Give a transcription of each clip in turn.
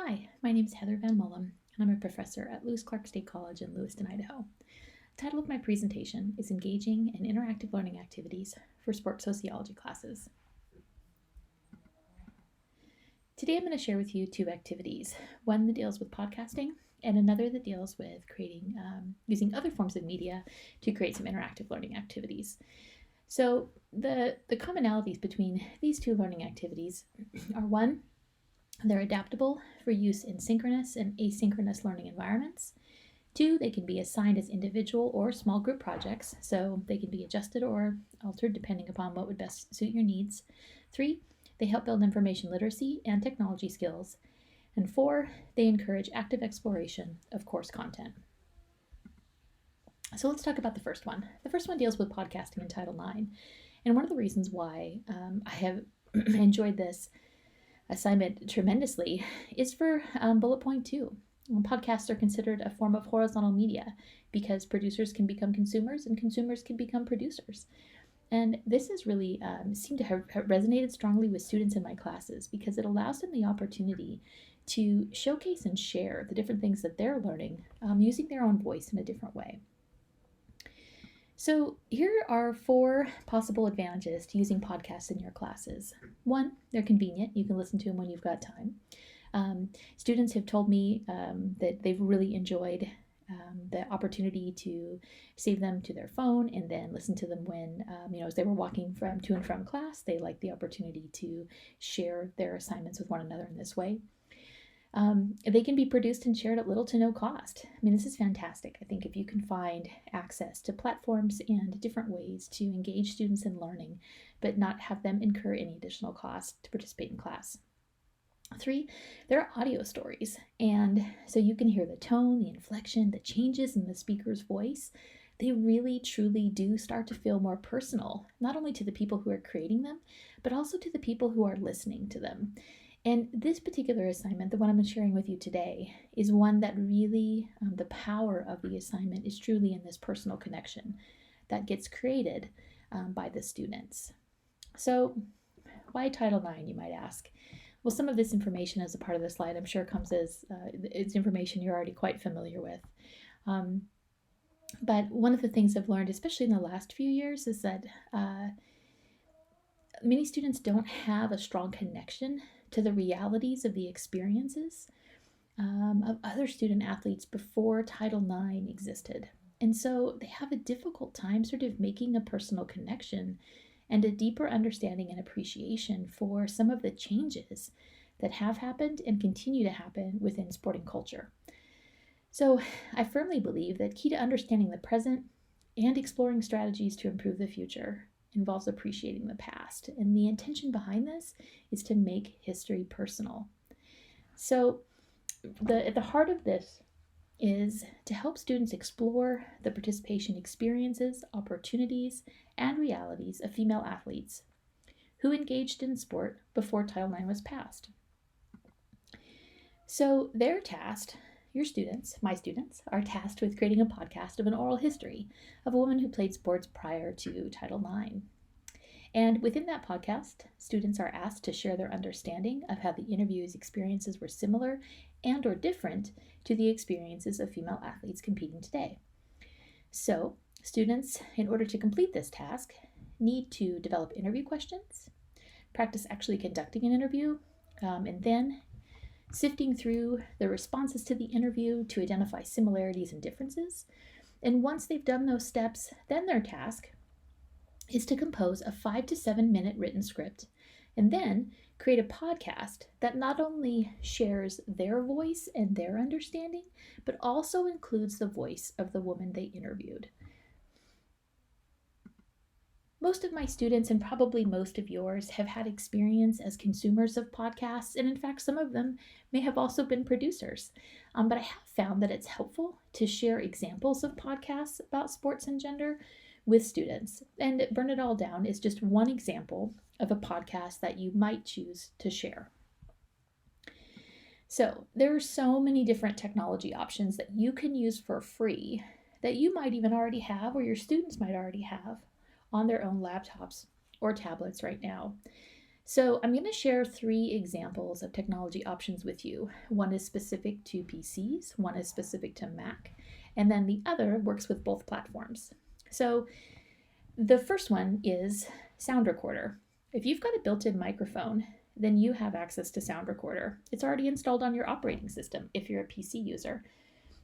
Hi, my name is Heather Van Mullum, and I'm a professor at Lewis Clark State College in Lewiston, Idaho. The title of my presentation is Engaging and Interactive Learning Activities for Sports Sociology Classes. Today I'm going to share with you two activities, one that deals with podcasting and another that deals with using other forms of media to create some interactive learning activities. So the commonalities between these two learning activities are one, they're adaptable for use in synchronous and asynchronous learning environments. Two, they can be assigned as individual or small group projects, so they can be adjusted or altered depending upon what would best suit your needs. Three, they help build information literacy and technology skills. And four, they encourage active exploration of course content. So let's talk about the first one. The first one deals with podcasting in Title IX. And one of the reasons why I have enjoyed this assignment tremendously is for bullet point 2. Podcasts are considered a form of horizontal media because producers can become consumers and consumers can become producers. And this has really seemed to have resonated strongly with students in my classes because it allows them the opportunity to showcase and share the different things that they're learning using their own voice in a different way. So here are 4 possible advantages to using podcasts in your classes. 1, they're convenient. You can listen to them when you've got time. Students have told me that they've really enjoyed the opportunity to save them to their phone and then listen to them when, as they were walking to and from class. They like the opportunity to share their assignments with one another in this way. They can be produced and shared at little to no cost. I mean, this is fantastic. I think if you can find access to platforms and different ways to engage students in learning, but not have them incur any additional cost to participate in class. 3, there are audio stories, and so you can hear the tone, the inflection, the changes in the speaker's voice. They really, truly do start to feel more personal, not only to the people who are creating them, but also to the people who are listening to them. And this particular assignment, the one I'm sharing with you today, is one that really, the power of the assignment is truly in this personal connection that gets created by the students. So why Title IX, you might ask? Well, some of this information as a part of the slide, I'm sure comes as it's information you're already quite familiar with. But one of the things I've learned, especially in the last few years, is that many students don't have a strong connection to the realities of the experiences of other student athletes before Title IX existed. And so they have a difficult time sort of making a personal connection and a deeper understanding and appreciation for some of the changes that have happened and continue to happen within sporting culture. So I firmly believe that key to understanding the present and exploring strategies to improve the future involves appreciating the past. And the intention behind this is to make history personal. So at the heart of this is to help students explore the participation experiences, opportunities, and realities of female athletes who engaged in sport before Title IX was passed. So they're tasked, your students, my students, are tasked with creating a podcast of an oral history of a woman who played sports prior to Title IX. And within that podcast, students are asked to share their understanding of how the interview's experiences were similar and or different to the experiences of female athletes competing today. So students, in order to complete this task, need to develop interview questions, practice actually conducting an interview, and then sifting through the responses to the interview to identify similarities and differences. And once they've done those steps, then their task is to compose a 5 to 7 minute written script and then create a podcast that not only shares their voice and their understanding, but also includes the voice of the woman they interviewed. Most of my students, and probably most of yours, have had experience as consumers of podcasts, and in fact, some of them may have also been producers. But I have found that it's helpful to share examples of podcasts about sports and gender with students. And Burn It All Down is just one example of a podcast that you might choose to share. So there are so many different technology options that you can use for free that you might even already have, or your students might already have, on their own laptops or tablets right now. So I'm going to share 3 examples of technology options with you. One is specific to PCs, one is specific to Mac, and then the other works with both platforms. So the first one is Sound Recorder. If you've got a built-in microphone, then you have access to Sound Recorder. It's already installed on your operating system if you're a PC user.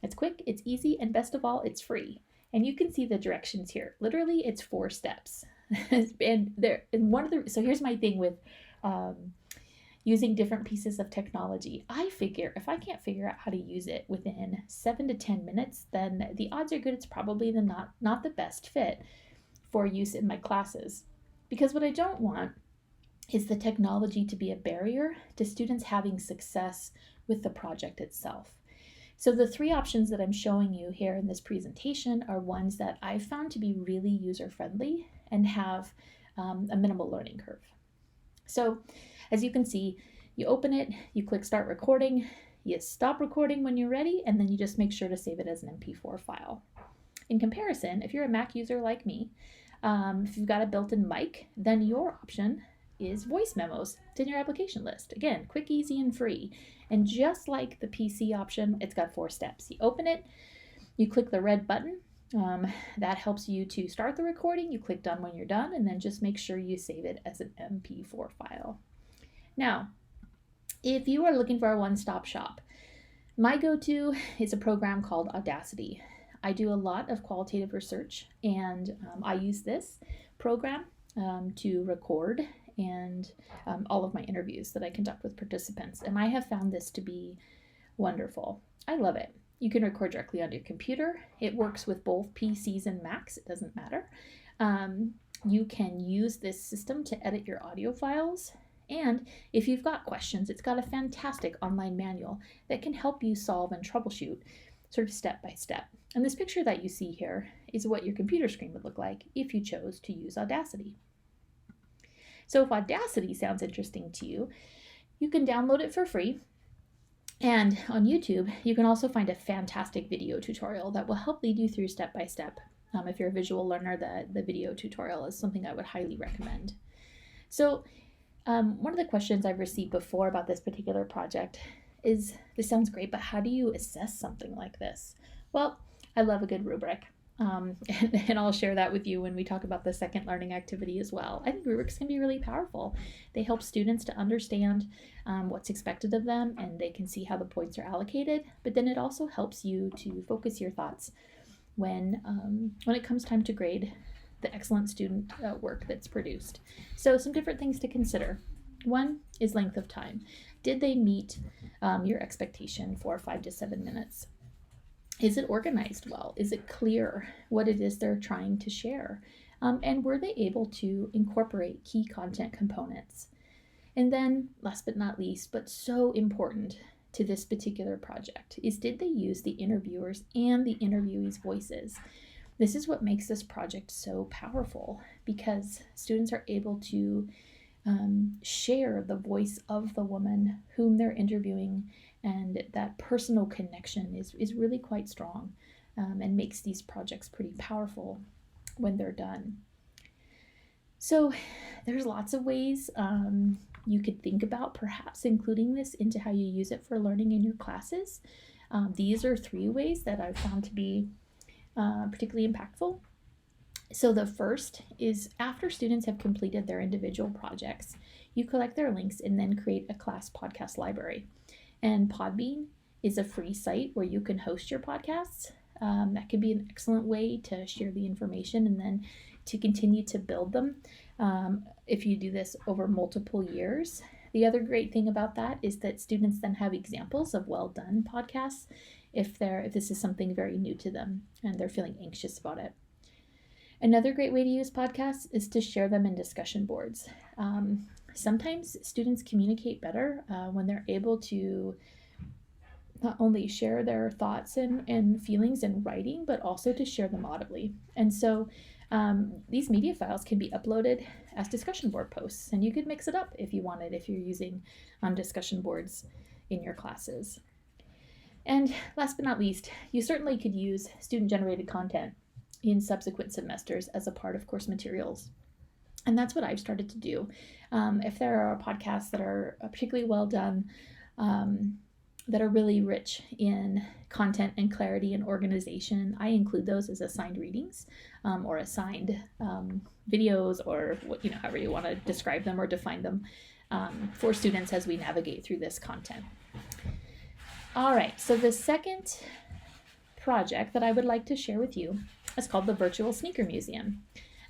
It's quick, it's easy, and best of all, it's free. And you can see the directions here. Literally, it's 4 steps. So here's my thing with using different pieces of technology. I figure if I can't figure out how to use it within 7 to 10 minutes, then the odds are good it's probably not the best fit for use in my classes. Because what I don't want is the technology to be a barrier to students having success with the project itself. So the 3 options that I'm showing you here in this presentation are ones that I've found to be really user-friendly and have a minimal learning curve. So as you can see, you open it, you click Start Recording, you stop recording when you're ready, and then you just make sure to save it as an MP4 file. In comparison, if you're a Mac user like me, if you've got a built-in mic, then your option is voice memos. It's in your application list. Again, quick, easy, and free. And just like the PC option, it's got 4 steps. You open it, you click the red button. That helps you to start the recording. You click done when you're done, and then just make sure you save it as an MP4 file. Now, if you are looking for a one-stop shop, my go-to is a program called Audacity. I do a lot of qualitative research, and I use this program to record and all of my interviews that I conduct with participants, and I have found this to be wonderful. I love it. You can record directly on your computer. It works with both PCs and Macs. It doesn't matter. You can use this system to edit your audio files. And if you've got questions, it's got a fantastic online manual that can help you solve and troubleshoot sort of step by step. And this picture that you see here is what your computer screen would look like if you chose to use Audacity. So if Audacity sounds interesting to you, you can download it for free. And on YouTube, you can also find a fantastic video tutorial that will help lead you through step by step. If you're a visual learner, the video tutorial is something I would highly recommend. So one of the questions I've received before about this particular project is, this sounds great, but how do you assess something like this? Well, I love a good rubric. And I'll share that with you when we talk about the second learning activity as well. I think rubrics can be really powerful. They help students to understand what's expected of them, and they can see how the points are allocated, but then it also helps you to focus your thoughts when it comes time to grade the excellent student work that's produced. So some different things to consider. One is length of time. Did they meet your expectation for 5 to 7 minutes? Is it organized well? Is it clear what it is they're trying to share? And were they able to incorporate key content components? And then, last but not least, but so important to this particular project, is did they use the interviewers and the interviewees' voices? This is what makes this project so powerful, because students are able to share the voice of the woman whom they're interviewing, and that personal connection is really quite strong and makes these projects pretty powerful when they're done. So there's lots of ways you could think about perhaps including this into how you use it for learning in your classes. These are 3 ways that I've found to be particularly impactful. So the first is, after students have completed their individual projects, you collect their links and then create a class podcast library. And Podbean is a free site where you can host your podcasts. That can be an excellent way to share the information and then to continue to build them if you do this over multiple years. The other great thing about that is that students then have examples of well-done podcasts if this is something very new to them and they're feeling anxious about it. Another great way to use podcasts is to share them in discussion boards. Sometimes students communicate better when they're able to not only share their thoughts and feelings in writing, but also to share them audibly. And so these media files can be uploaded as discussion board posts, and you could mix it up if you wanted, if you're using discussion boards in your classes. And last but not least, you certainly could use student-generated content in subsequent semesters as a part of course materials. And that's what I've started to do. If there are podcasts that are particularly well done, that are really rich in content and clarity and organization, I include those as assigned readings, or assigned videos, or however you want to describe them or define them, for students as we navigate through this content. All right, so the second project that I would like to share with you is called the Virtual Sneaker Museum.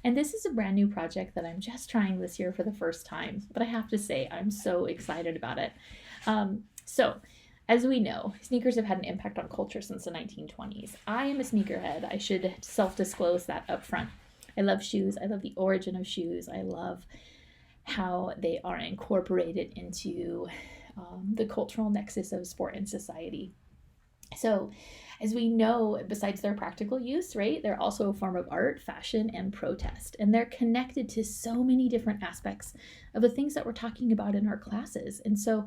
And this is a brand new project that I'm just trying this year for the first time, but I have to say I'm so excited about it. So, as we know, sneakers have had an impact on culture since the 1920s. I am a sneakerhead. I should self-disclose that up front. I love shoes. I love the origin of shoes. I love how they are incorporated into the cultural nexus of sport and society. So, as we know, besides their practical use, right, they're also a form of art, fashion, and protest. And they're connected to so many different aspects of the things that we're talking about in our classes. And so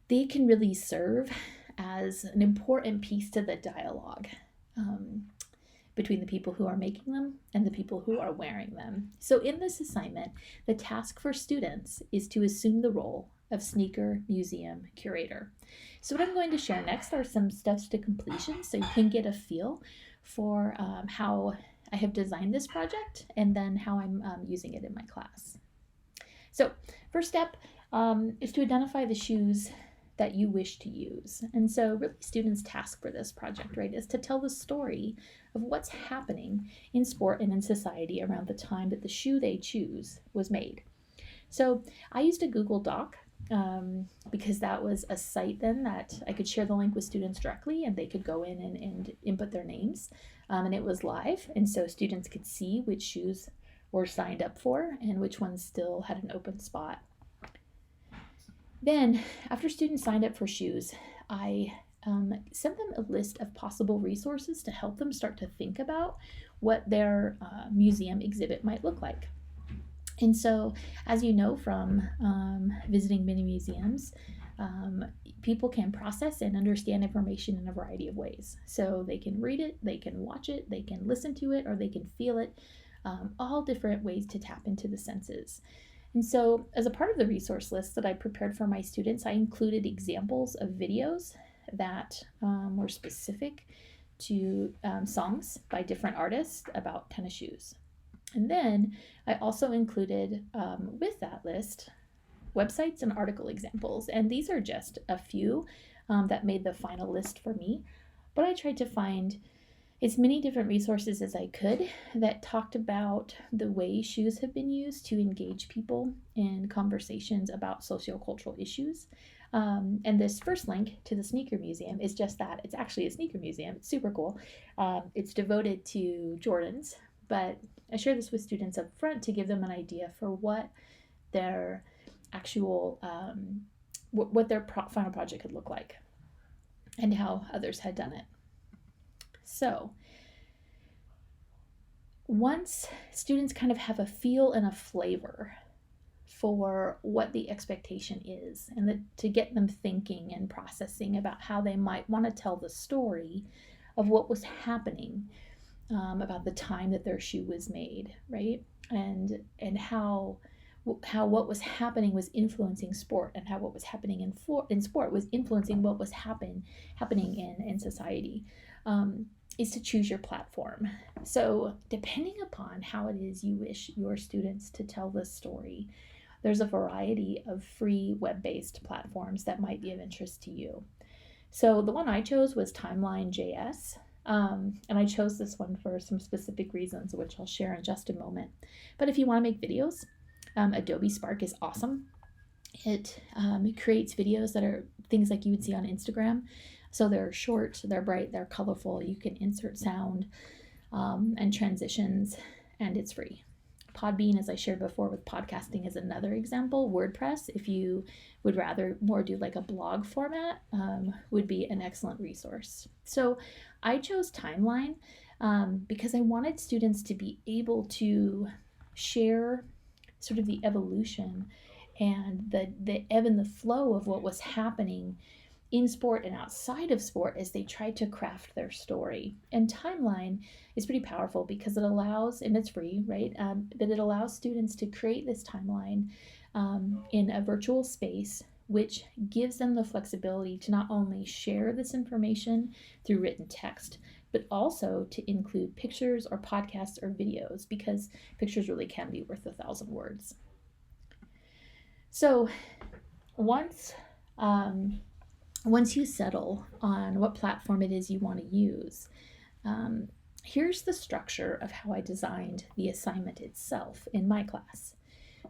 they can really serve as an important piece to the dialogue between the people who are making them and the people who are wearing them. So in this assignment, the task for students is to assume the role of sneaker museum curator. So what I'm going to share next are some steps to completion so you can get a feel for how I have designed this project and then how I'm using it in my class. So first step is to identify the shoes that you wish to use. And so really students' task for this project, right, is to tell the story of what's happening in sport and in society around the time that the shoe they choose was made. So I used a Google Doc because that was a site then that I could share the link with students directly and they could go in and input their names. And it was live, and so students could see which shoes were signed up for and which ones still had an open spot. Then, after students signed up for shoes, I sent them a list of possible resources to help them start to think about what their museum exhibit might look like. And so, as you know from visiting many museums, people can process and understand information in a variety of ways. So they can read it, they can watch it, they can listen to it, or they can feel it, all different ways to tap into the senses. And so as a part of the resource list that I prepared for my students, I included examples of videos that were specific to songs by different artists about tennis shoes. And then I also included with that list websites and article examples. And these are just a few that made the final list for me. But I tried to find as many different resources as I could that talked about the way shoes have been used to engage people in conversations about sociocultural issues. And this first link to the Sneaker Museum is just that. It's actually a sneaker museum. It's super cool. It's devoted to Jordans, but I share this with students up front to give them an idea for what their actual, what their final project could look like and how others had done it. So once students kind of have a feel and a flavor for what the expectation is, and to get them thinking and processing about how they might want to tell the story of what was happening about the time that their shoe was made, right? And how what was happening was influencing sport, and how what was happening in sport was influencing what was happening in society. Is to choose your platform. So depending upon how it is you wish your students to tell this story, there's a variety of free web-based platforms that might be of interest to you. So the one I chose was Timeline.js, and I chose this one for some specific reasons, which I'll share in just a moment. But if you want to make videos, Adobe Spark is awesome. It creates videos that are things like you would see on Instagram. So they're short, they're bright, they're colorful. You can insert sound and transitions, and it's free. Podbean, as I shared before with podcasting, is another example. WordPress, if you would rather more do like a blog format, would be an excellent resource. So I chose Timeline because I wanted students to be able to share sort of the evolution and the ebb and the flow of what was happening in sport and outside of sport as they try to craft their story. And timeline is pretty powerful because it allows, and it's free, right? But it allows students to create this timeline in a virtual space, which gives them the flexibility to not only share this information through written text, but also to include pictures or podcasts or videos, because pictures really can be worth 1,000 words. So once you settle on what platform it is you want to use, here's the structure of how I designed the assignment itself in my class.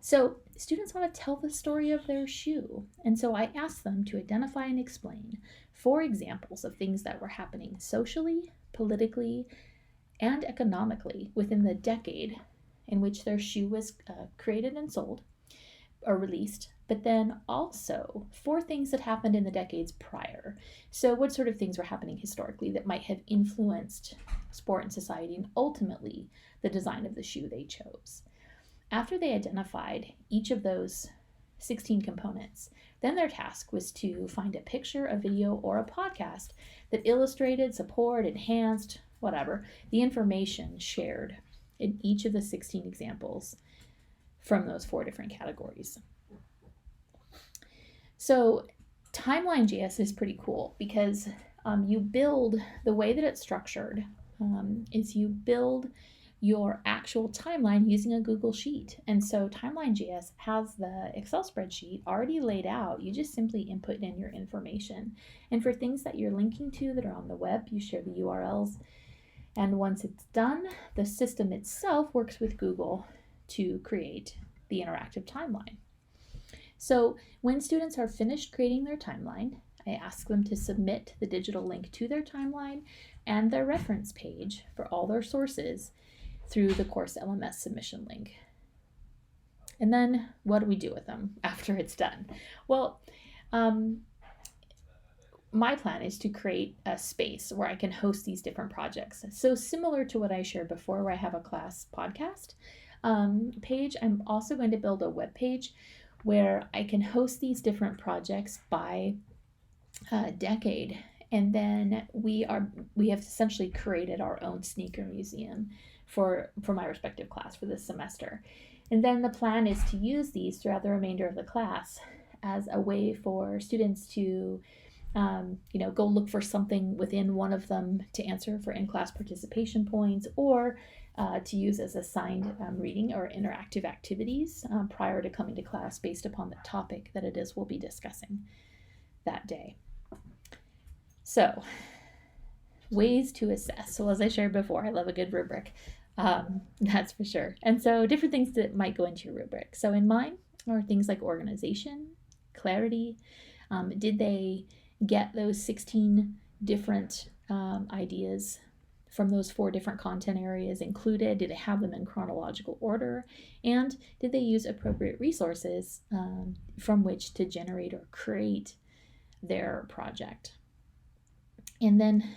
So students want to tell the story of their shoe, and so I asked them to identify and explain 4 examples of things that were happening socially, politically, and economically within the decade in which their shoe was created and sold or released, but then also 4 things that happened in the decades prior. So what sort of things were happening historically that might have influenced sport and society and ultimately the design of the shoe they chose. After they identified each of those 16 components, then their task was to find a picture, a video, or a podcast that illustrated, supported, enhanced, whatever, the information shared in each of the 16 examples from those 4 different categories. So Timeline.js is pretty cool because you build, the way that it's structured is you build your actual timeline using a Google Sheet. And so Timeline.js has the Excel spreadsheet already laid out. You just simply input in your information. And for things that you're linking to that are on the web, you share the URLs. And once it's done, the system itself works with Google to create the interactive timeline. So when students are finished creating their timeline, I ask them to submit the digital link to their timeline and their reference page for all their sources through the course LMS submission link. And then what do we do with them after it's done? Well, my plan is to create a space where I can host these different projects. So similar to what I shared before, where I have a class podcast page, I'm also going to build a web page where I can host these different projects by decade. And then we have essentially created our own sneaker museum for my respective class for this semester. And then the plan is to use these throughout the remainder of the class as a way for students to go look for something within one of them to answer for in-class participation points, or to use as assigned reading or interactive activities prior to coming to class based upon the topic that it is we'll be discussing that day. So, ways to assess. So as I shared before, I love a good rubric. That's for sure. And so different things that might go into your rubric. So in mine are things like organization, clarity. Did they get those 16 different ideas from those 4 different content areas included? Did they have them in chronological order? And did they use appropriate resources from which to generate or create their project? And then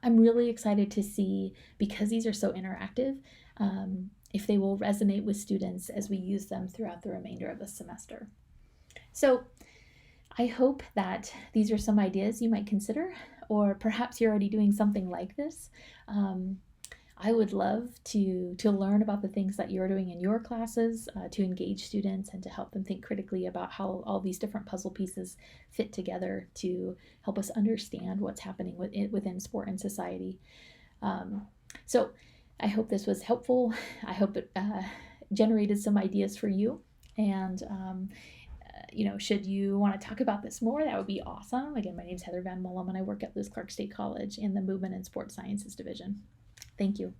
I'm really excited to see, because these are so interactive, if they will resonate with students as we use them throughout the remainder of the semester. So I hope that these are some ideas you might consider, or perhaps you're already doing something like this. I would love to learn about the things that you're doing in your classes, to engage students and to help them think critically about how all these different puzzle pieces fit together to help us understand what's happening within sport and society. So I hope this was helpful. I hope it generated some ideas for you. And should you want to talk about this more, that would be awesome. Again, my name is Heather Van Mullum, and I work at Lewis Clark State College in the Movement and Sports Sciences Division. Thank you.